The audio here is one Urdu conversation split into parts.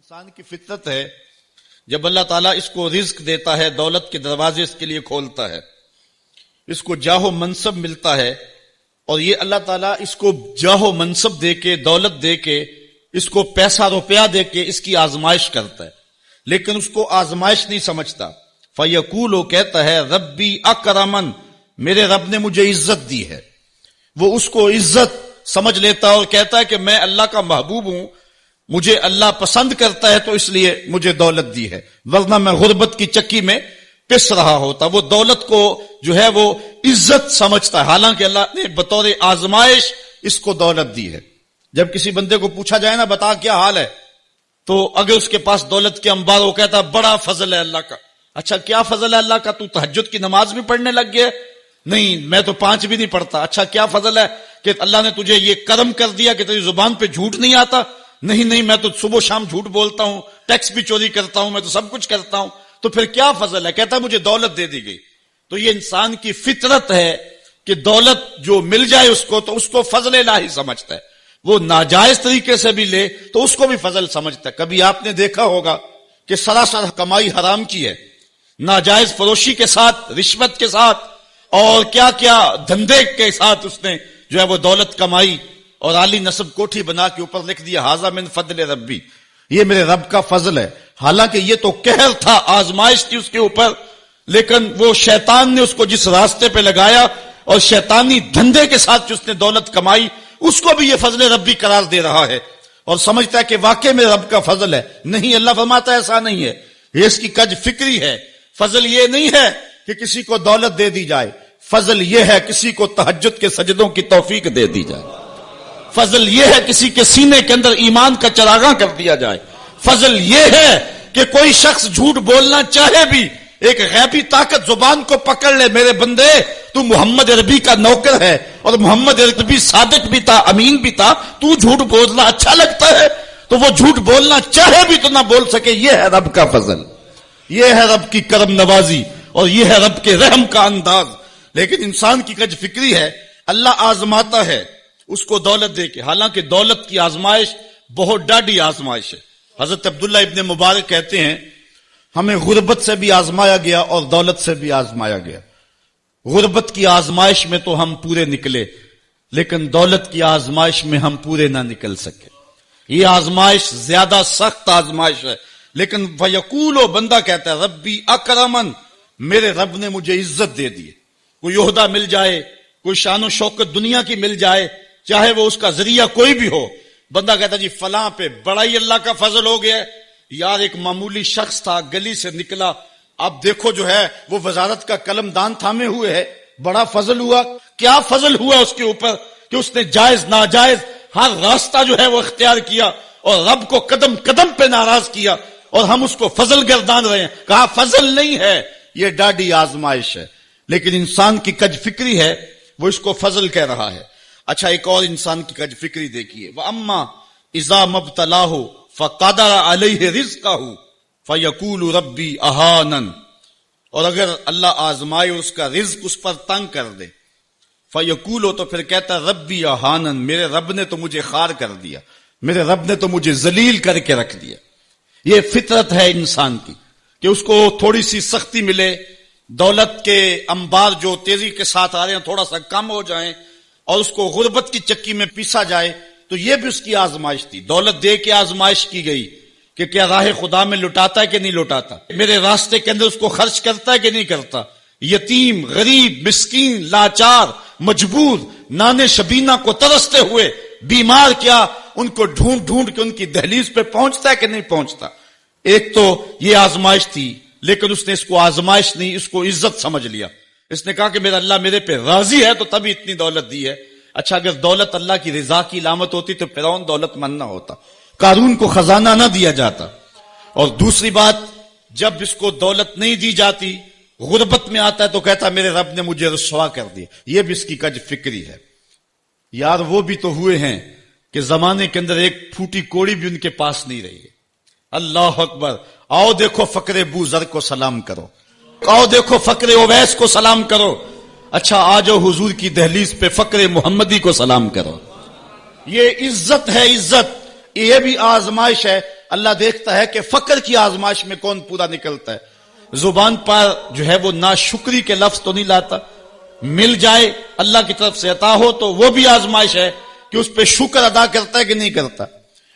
انسان کی فطرت ہے، جب اللہ تعالیٰ اس کو رزق دیتا ہے، دولت کے دروازے اس کے لیے کھولتا ہے، اس کو جاہ و منصب ملتا ہے، اور یہ اللہ تعالیٰ اس کو جاہ و منصب دے کے، دولت دے کے، اس کو پیسہ روپیہ دے کے اس کی آزمائش کرتا ہے، لیکن اس کو آزمائش نہیں سمجھتا۔ فیقول، وہ کہتا ہے ربی اکرمن، میرے رب نے مجھے عزت دی ہے، وہ اس کو عزت سمجھ لیتا اور کہتا ہے کہ میں اللہ کا محبوب ہوں، مجھے اللہ پسند کرتا ہے تو اس لیے مجھے دولت دی ہے، ورنہ میں غربت کی چکی میں پس رہا ہوتا۔ وہ دولت کو جو ہے وہ عزت سمجھتا ہے، حالانکہ اللہ نے بطور آزمائش اس کو دولت دی ہے۔ جب کسی بندے کو پوچھا جائے نا بتا کیا حال ہے، تو اگر اس کے پاس دولت کے انبار، وہ کہتا بڑا فضل ہے اللہ کا۔ اچھا کیا فضل ہے اللہ کا؟ تو تہجد کی نماز بھی پڑھنے لگ گیا؟ نہیں، میں تو 5 بھی نہیں پڑھتا۔ اچھا کیا فضل ہے کہ اللہ نے تجھے یہ کرم کر دیا کہ تیری زبان پہ جھوٹ نہیں آتا؟ نہیں، میں تو صبح شام جھوٹ بولتا ہوں، ٹیکس بھی چوری کرتا ہوں، میں تو سب کچھ کرتا ہوں۔ تو پھر کیا فضل ہے؟ کہتا ہے مجھے دولت دے دی گئی۔ تو یہ انسان کی فطرت ہے کہ دولت جو مل جائے اس کو تو اس کو فضل الہی سمجھتا ہے، وہ ناجائز طریقے سے بھی لے تو اس کو بھی فضل سمجھتا ہے۔ کبھی آپ نے دیکھا ہوگا کہ سراسر کمائی حرام کی ہے، ناجائز فروشی کے ساتھ، رشوت کے ساتھ، اور کیا کیا دھندے کے ساتھ اس نے جو ہے وہ دولت کمائی، اور عالی نصب کوٹھی بنا کے اوپر لکھ دیا ھذا من فضل ربی، یہ میرے رب کا فضل ہے۔ حالانکہ یہ تو قہر تھا، آزمائش تھی اس کے اوپر، لیکن وہ شیطان نے اس کو جس راستے پہ لگایا اور شیطانی دھندے کے ساتھ جو اس نے دولت کمائی، اس کو بھی یہ فضل ربی قرار دے رہا ہے اور سمجھتا ہے کہ واقعی میرے رب کا فضل ہے۔ نہیں، اللہ فرماتا ہے ایسا نہیں ہے، یہ اس کی کج فکری ہے۔ فضل یہ نہیں ہے کہ کسی کو دولت دے دی جائے، فضل یہ ہے کسی کو تہجد کے سجدوں کی توفیق دے دی جائے، فضل یہ ہے کسی کے سینے کے اندر ایمان کا چراغاں کر دیا جائے، فضل یہ ہے کہ کوئی شخص جھوٹ بولنا چاہے بھی ایک غیبی طاقت زبان کو پکڑ لے، میرے بندے تو محمد عربی کا نوکر ہے، اور محمد عربی صادق بھی تھا، امین بھی تھا، تو جھوٹ بولنا اچھا لگتا ہے، تو وہ جھوٹ بولنا چاہے بھی تو نہ بول سکے۔ یہ ہے رب کا فضل، یہ ہے رب کی کرم نوازی، اور یہ ہے رب کے رحم کا انداز۔ لیکن انسان کی کج فکری ہے، اللہ آزماتا ہے اس کو دولت دے کے، حالانکہ دولت کی آزمائش بہت ڈاڈی آزمائش ہے۔ حضرت عبداللہ ابن مبارک کہتے ہیں ہمیں غربت سے بھی آزمایا گیا اور دولت سے بھی آزمایا گیا۔ غربت کی آزمائش میں تو ہم پورے نکلے، لیکن دولت کی آزمائش میں ہم پورے نہ نکل سکے۔ یہ آزمائش زیادہ سخت آزمائش ہے، لیکن فیقول، بندہ کہتا ہے ربی اکرمن، میرے رب نے مجھے عزت دے دی۔ کوئی عہدہ مل جائے، کوئی شان و شوکت دنیا کی مل جائے، چاہے وہ اس کا ذریعہ کوئی بھی ہو، بندہ کہتا جی فلاں پہ بڑا ہی اللہ کا فضل ہو گیا۔ یار ایک معمولی شخص تھا، گلی سے نکلا، اب دیکھو جو ہے وہ وزارت کا قلم دان تھامے ہوئے ہے، بڑا فضل ہوا۔ کیا فضل ہوا اس کے اوپر کہ اس نے جائز ناجائز ہر راستہ جو ہے وہ اختیار کیا اور رب کو قدم قدم پہ ناراض کیا، اور ہم اس کو فضل گردان رہے ہیں۔ کہا فضل نہیں ہے، یہ ڈاڈی آزمائش ہے۔ لیکن انسان کی کج فکری ہے، وہ اس کو فضل کہہ رہا ہے۔ اچھا ایک اور انسان کی کج فکری دیکھیے، وَأَمَّا إِذَا مَبْتَلَاهُ فَقَدَرَ عَلَيْهِ رِزْقَهُ فَيَقُولُ رَبِّي أَهَانَنِ، اور اگر اللہ آزمائے اس کا رزق اس پر تنگ کر دے، فَيَقُولُ، تو پھر کہتا ہے رَبِّي أَهَانَنِ، میرے رب نے تو مجھے خوار کر دیا، میرے رب نے تو مجھے ذلیل کر کے رکھ دیا۔ یہ فطرت ہے انسان کی کہ اس کو تھوڑی سی سختی ملے، دولت کے انبار جو تیزی کے ساتھ آ رہے ہیں تھوڑا سا کم ہو جائیں، اور اس کو غربت کی چکی میں پیسا جائے۔ تو یہ بھی اس کی آزمائش تھی، دولت دے کے آزمائش کی گئی کہ کیا راہ خدا میں لٹاتا ہے کہ نہیں لٹاتا، میرے راستے کے اندر اس کو خرچ کرتا ہے کہ نہیں کرتا۔ یتیم، غریب، مسکین، لاچار، مجبور، نانے شبینہ کو ترستے ہوئے، بیمار، کیا ان کو ڈھونڈ ڈھونڈ کے ان کی دہلیز پہ پہنچتا ہے کہ نہیں پہنچتا۔ ایک تو یہ آزمائش تھی، لیکن اس نے اس کو آزمائش نہیں، اس کو عزت سمجھ لیا۔ اس نے کہا کہ میرا اللہ میرے پہ راضی ہے تو تبھی اتنی دولت دی ہے۔ اچھا اگر دولت اللہ کی رضا کی علامت ہوتی تو فرعون دولت مند نہ ہوتا، قارون کو خزانہ نہ دیا جاتا۔ اور دوسری بات، جب اس کو دولت نہیں دی جاتی، غربت میں آتا ہے تو کہتا میرے رب نے مجھے رسوا کر دیا۔ یہ بھی اس کی کج فکری ہے۔ یار وہ بھی تو ہوئے ہیں کہ زمانے کے اندر ایک پھوٹی کوڑی بھی ان کے پاس نہیں رہی ہے۔ اللہ اکبر، آؤ دیکھو فقر ابو ذر کو سلام کرو، آؤ دیکھو فقر اویس کو سلام کرو، اچھا آ جاؤ حضور کی دہلیز پہ فقر محمدی کو سلام کرو۔ یہ عزت ہے، عزت، یہ بھی آزمائش ہے۔ اللہ دیکھتا ہے کہ فقر کی آزمائش میں کون پورا نکلتا ہے. زبان پر جو ہے وہ ناشکری کے لفظ تو نہیں لاتا. مل جائے اللہ کی طرف سے عطا ہو تو وہ بھی آزمائش ہے کہ اس پہ شکر ادا کرتا ہے کہ نہیں کرتا,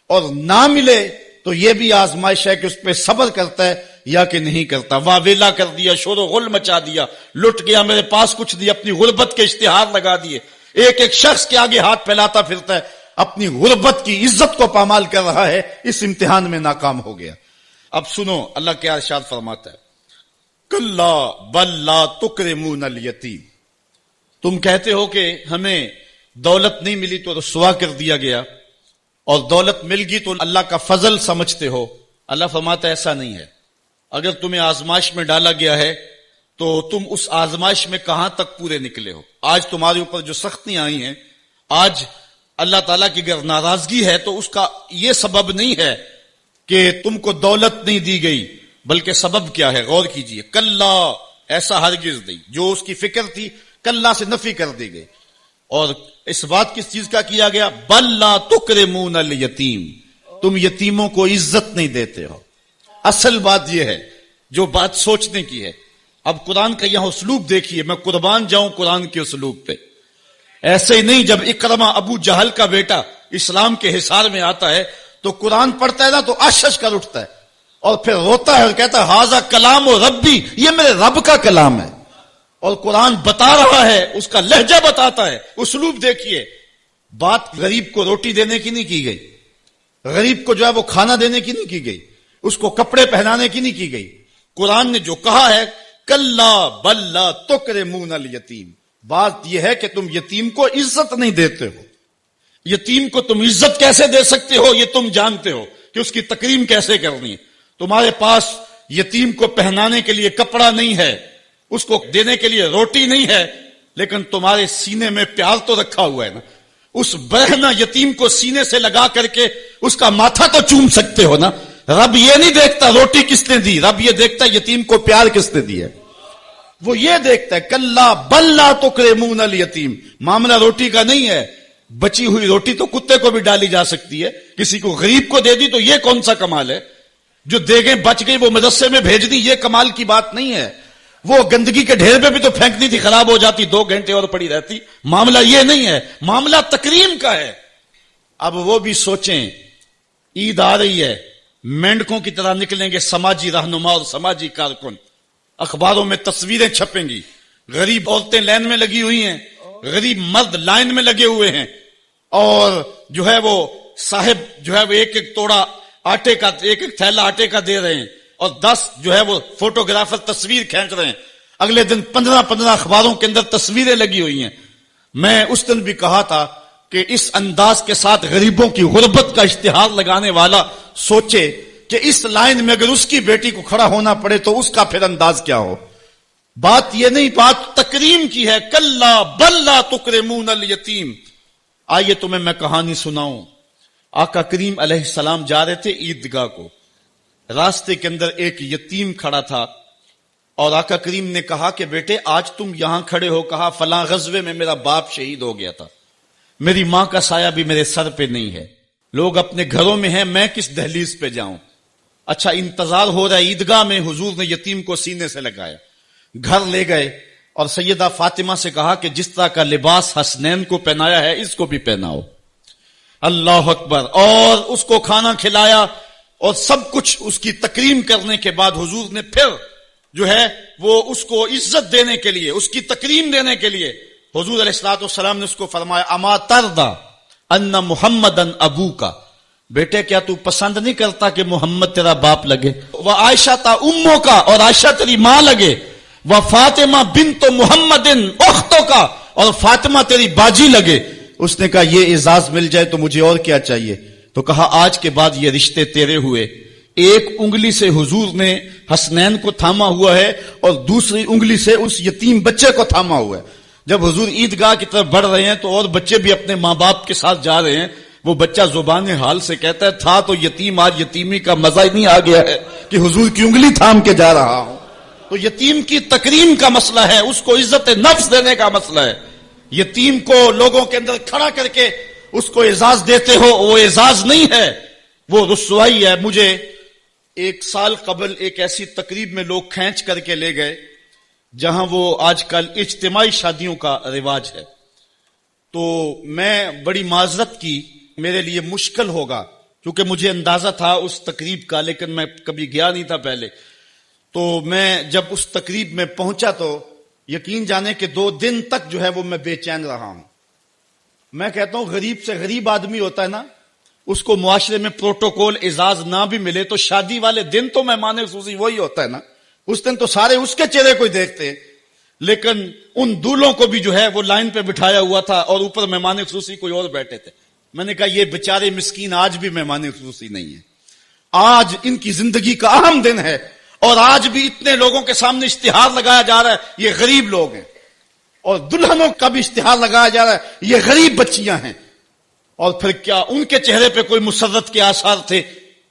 اور نہ ملے تو یہ بھی آزمائش ہے کہ اس پہ صبر کرتا ہے یا کہ نہیں کرتا. واہ ویلا کر دیا, شور و غل مچا دیا, لٹ گیا, میرے پاس کچھ نہیں, اپنی غربت کے اشتہار لگا دیے. ایک ایک شخص کے آگے ہاتھ پھیلاتا پھرتا ہے, اپنی غربت کی عزت کو پامال کر رہا ہے, اس امتحان میں ناکام ہو گیا. اب سنو اللہ کیا ارشاد فرماتا ہے, کلا بل لا تکرمون الیتیم. تم کہتے ہو کہ ہمیں دولت نہیں ملی تو رسوا کر دیا گیا, اور دولت مل گئی تو اللہ کا فضل سمجھتے ہو. اللہ فرماتا ہے ایسا نہیں ہے. اگر تمہیں آزمائش میں ڈالا گیا ہے تو تم اس آزمائش میں کہاں تک پورے نکلے ہو. آج تمہارے اوپر جو سختیاں آئی ہیں, آج اللہ تعالیٰ کی اگر ناراضگی ہے تو اس کا یہ سبب نہیں ہے کہ تم کو دولت نہیں دی گئی, بلکہ سبب کیا ہے غور کیجئے. کلا, ایسا ہرگز نہیں. جو اس کی فکر تھی کلا سے نفی کر دی گئی, اور اس بات کس چیز کا کیا گیا, بل لا تکرمون الیتیم, تم یتیموں کو عزت نہیں دیتے ہو. اصل بات یہ ہے جو بات سوچنے کی ہے. اب قرآن کا یہاں اسلوب دیکھیے, میں قربان جاؤں قرآن کے اسلوب پہ. ایسے ہی نہیں, جب اکرمہ ابو جہل کا بیٹا اسلام کے حصار میں آتا ہے تو قرآن پڑھتا ہے نا تو اشش کر اٹھتا ہے اور پھر روتا ہے اور کہتا ہے ہاذا کلام و ربی, یہ میرے رب کا کلام ہے. اور قرآن بتا رہا ہے, اس کا لہجہ بتاتا ہے. اسلوب دیکھیے, بات غریب کو روٹی دینے کی نہیں کی گئی, غریب کو جو ہے وہ کھانا دینے کی نہیں کی گئی, اس کو کپڑے پہنانے کی نہیں کی گئی. قرآن نے جو کہا ہے کلا بل لا تکرمون الیتیم, بات یہ ہے کہ تم یتیم کو عزت نہیں دیتے ہو. یتیم کو تم عزت کیسے دے سکتے ہو یہ تم جانتے ہو کہ اس کی تکریم کیسے کرنی ہے. تمہارے پاس یتیم کو پہنانے کے لیے کپڑا نہیں ہے, اس کو دینے کے لیے روٹی نہیں ہے, لیکن تمہارے سینے میں پیار تو رکھا ہوا ہے نا. اس برہنہ یتیم کو سینے سے لگا کر کے اس کا ماتھا تو چوم سکتے ہو نا. رب یہ نہیں دیکھتا روٹی کس نے دی, رب یہ دیکھتا یتیم کو پیار کس نے دیا. وہ یہ دیکھتا ہے کلا بل لا تکرمون الیتیم. معاملہ روٹی کا نہیں ہے, بچی ہوئی روٹی تو کتے کو بھی ڈالی جا سکتی ہے, کسی کو غریب کو دے دی تو یہ کون سا کمال ہے. جو دیگیں بچ گئی وہ مدرسے میں بھیج دی, یہ کمال کی بات نہیں ہے. وہ گندگی کے ڈھیر پہ بھی تو پھینکنی تھی, خراب ہو جاتی, 2 گھنٹے اور پڑی رہتی. معاملہ یہ نہیں ہے, معاملہ تکریم کا ہے. اب وہ بھی سوچیں, عید آ رہی ہے, مینڈکوں کی طرح نکلیں گے سماجی رہنما اور سماجی کارکن, اخباروں میں تصویریں چھپیں گی, غریب عورتیں لائن میں لگی ہوئی ہیں, غریب مرد لائن میں لگے ہوئے ہیں, اور جو ہے وہ صاحب جو ہے وہ ایک ایک توڑا آٹے کا, ایک ایک تھیلا آٹے کا دے رہے ہیں, اور 10 جو ہے وہ فوٹوگرافر تصویر کھینچ رہے ہیں. اگلے دن 15 اخباروں کے اندر تصویریں لگی ہوئی ہیں. میں اس دن بھی کہا تھا کہ اس انداز کے ساتھ غریبوں کی غربت کا اشتہار لگانے والا سوچے کہ اس لائن میں اگر اس کی بیٹی کو کھڑا ہونا پڑے تو اس کا پھر انداز کیا ہو. بات یہ نہیں, بات تکریم کی ہے. کلا بل لا تکرمون الیتیم. آئیے تمہیں میں کہانی سناؤں. آقا کریم علیہ السلام جا رہے تھے عیدگاہ کو, راستے کے اندر ایک یتیم کھڑا تھا, اور آقا کریم نے کہا کہ بیٹے آج تم یہاں کھڑے ہو. کہا فلاں غزوے میں میرا باپ شہید ہو گیا تھا, میری ماں کا سایہ بھی میرے سر پہ نہیں ہے, لوگ اپنے گھروں میں ہیں, میں کس دہلیز پہ جاؤں. اچھا انتظار ہو رہا ہے عیدگاہ میں. حضور نے یتیم کو سینے سے لگایا, گھر لے گئے, اور سیدہ فاطمہ سے کہا کہ جس طرح کا لباس حسنین کو پہنایا ہے اس کو بھی پہناؤ. اللہ اکبر. اور اس کو کھانا کھلایا, اور سب کچھ اس کی تکریم کرنے کے بعد حضور نے پھر جو ہے وہ اس کو عزت دینے کے لیے, اس کی تکریم دینے کے لیے حضور علیہ الصلوۃ والسلام نے اس کو فرمایا اما ترضى ان محمدن ابوکا, بیٹے کیا تو پسند نہیں کرتا کہ محمد تیرا باپ لگے, وہ عائشہ تا اموں کا, اور عائشہ تیری ماں لگے, وہ فاطمہ بنت محمد اختوں کا, اور فاطمہ تیری باجی لگے. اس نے کہا یہ اعزاز مل جائے تو مجھے اور کیا چاہیے. تو کہا آج کے بعد یہ رشتے تیرے ہوئے. ایک انگلی سے حضور نے حسنین کو تھاما ہوا ہے, اور دوسری انگلی سے اس یتیم بچے کو تھاما ہوا ہے. جب حضور عیدگاہ کی طرف بڑھ رہے ہیں تو اور بچے بھی اپنے ماں باپ کے ساتھ جا رہے ہیں. وہ بچہ زبان حال سے کہتا ہے تھا تو یتیم, آج یتیمی کا مزہ ہی نہیں آ گیا ہے کہ حضور کی انگلی تھام کے جا رہا ہوں. تو یتیم کی تکریم کا مسئلہ ہے, اس کو عزت نفس دینے کا مسئلہ ہے. یتیم کو لوگوں کے اندر کھڑا کر کے اس کو اعزاز دیتے ہو, وہ اعزاز نہیں ہے. وہ رسوائی ہے. مجھے 1 سال قبل ایک ایسی تقریب میں لوگ کھینچ کر کے لے گئے جہاں وہ آج کل اجتماعی شادیوں کا رواج ہے. تو میں بڑی معذرت کی، میرے لیے مشکل ہوگا کیونکہ مجھے اندازہ تھا اس تقریب کا، لیکن میں کبھی گیا نہیں تھا پہلے. تو میں جب اس تقریب میں پہنچا تو یقین جانے کہ 2 دن تک جو ہے وہ میں بے چین رہا ہوں. میں کہتا ہوں غریب سے غریب آدمی ہوتا ہے نا، اس کو معاشرے میں پروٹوکول اعزاز نہ بھی ملے تو شادی والے دن تو مہمان خصوصی وہی ہوتا ہے نا. اس دن تو سارے اس کے چہرے کو ہی دیکھتے ہیں. لیکن ان دولوں کو بھی جو ہے وہ لائن پہ بٹھایا ہوا تھا اور اوپر مہمان خصوصی کوئی اور بیٹھے تھے. میں نے کہا یہ بیچارے مسکین آج بھی مہمان خصوصی نہیں ہے، آج ان کی زندگی کا اہم دن ہے اور آج بھی اتنے لوگوں کے سامنے اشتہار لگایا جا رہا ہے یہ غریب لوگ ہیں، اور دلہنوں کا بھی اشتہار لگایا جا رہا ہے یہ غریب بچیاں ہیں. اور پھر کیا ان کے چہرے پہ کوئی مسرت کے آثار تھے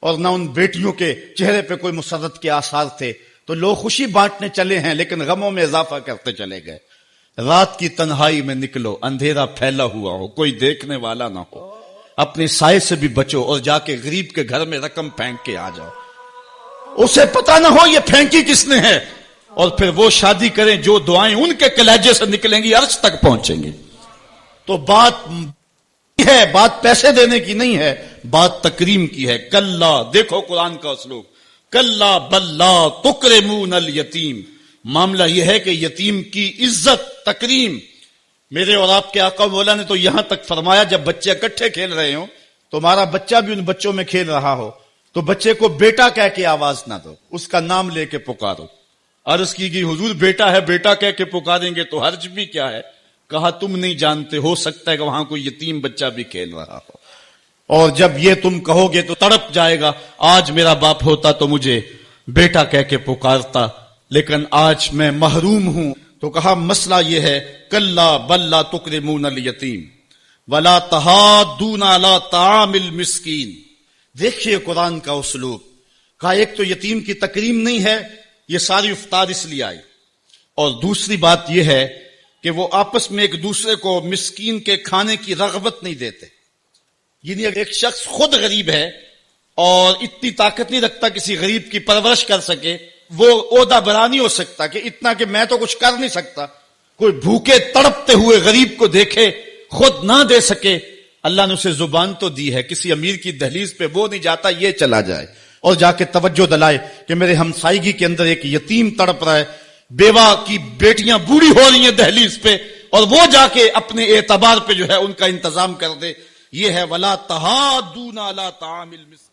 اور نہ ان بیٹیوں کے چہرے پہ کوئی مسرت کے آثار تھے. تو لوگ خوشی بانٹنے چلے ہیں لیکن غموں میں اضافہ کرتے چلے گئے. رات کی تنہائی میں نکلو، اندھیرا پھیلا ہوا ہو، کوئی دیکھنے والا نہ ہو، اپنے سائے سے بھی بچو اور جا کے غریب کے گھر میں رقم پھینک کے آ جاؤ، اسے پتہ نہ ہو یہ پھینکی کس نے ہے، اور پھر وہ شادی کریں جو دعائیں ان کے کلیجے سے نکلیں گی عرش تک پہنچیں گی. تو بات پیسے دینے کی نہیں ہے، بات تکریم کی ہے. کلا، دیکھو قرآن کا اسلوب، کلا بل لا تکرمون الیتیم. معاملہ یہ ہے کہ یتیم کی عزت، تکریم. میرے اور آپ کے آقا مولا نے تو یہاں تک فرمایا جب بچے اکٹھے کھیل رہے ہوں، تمہارا بچہ بھی ان بچوں میں کھیل رہا ہو تو بچے کو بیٹا کہہ کے آواز نہ دو، اس کا نام لے کے پکارو. عرض کی گئی حضور بیٹا ہے، بیٹا کہہ کے پکاریں گے تو حرج بھی کیا ہے؟ کہا تم نہیں جانتے، ہو سکتا ہے کہ وہاں کوئی یتیم بچہ بھی کھیل رہا ہو، اور جب یہ تم کہو گے تو تڑپ جائے گا، آج میرا باپ ہوتا تو مجھے بیٹا کہہ کے پکارتا، لیکن آج میں محروم ہوں. تو کہا مسئلہ یہ ہے، کلا بل لا تکرمون الیتیم ولا تحاضون علی طعام المسکین. دیکھیے قرآن کا اسلوب. کہا ایک تو یتیم کی تکریم نہیں ہے، یہ ساری افطار اس لیے آئی، اور دوسری بات یہ ہے کہ وہ آپس میں ایک دوسرے کو مسکین کے کھانے کی رغبت نہیں دیتے. یعنی ایک شخص خود غریب ہے اور اتنی طاقت نہیں رکھتا کسی غریب کی پرورش کر سکے، وہ عہدہ برا نہیں ہو سکتا کہ اتنا کہ میں تو کچھ کر نہیں سکتا. کوئی بھوکے تڑپتے ہوئے غریب کو دیکھے، خود نہ دے سکے. اللہ نے اسے زبان تو دی ہے، کسی امیر کی دہلیز پہ وہ نہیں جاتا یہ چلا جائے اور جا کے توجہ دلائے کہ میرے ہمسائیگی کے اندر ایک یتیم تڑپ رہا ہے، بیوہ کی بیٹیاں بوڑھی ہو رہی ہیں دہلیز پہ، اور وہ جا کے اپنے اعتبار پہ جو ہے ان کا انتظام کر دے. یہ ہے ولا تحاضون علی طعام المسکین.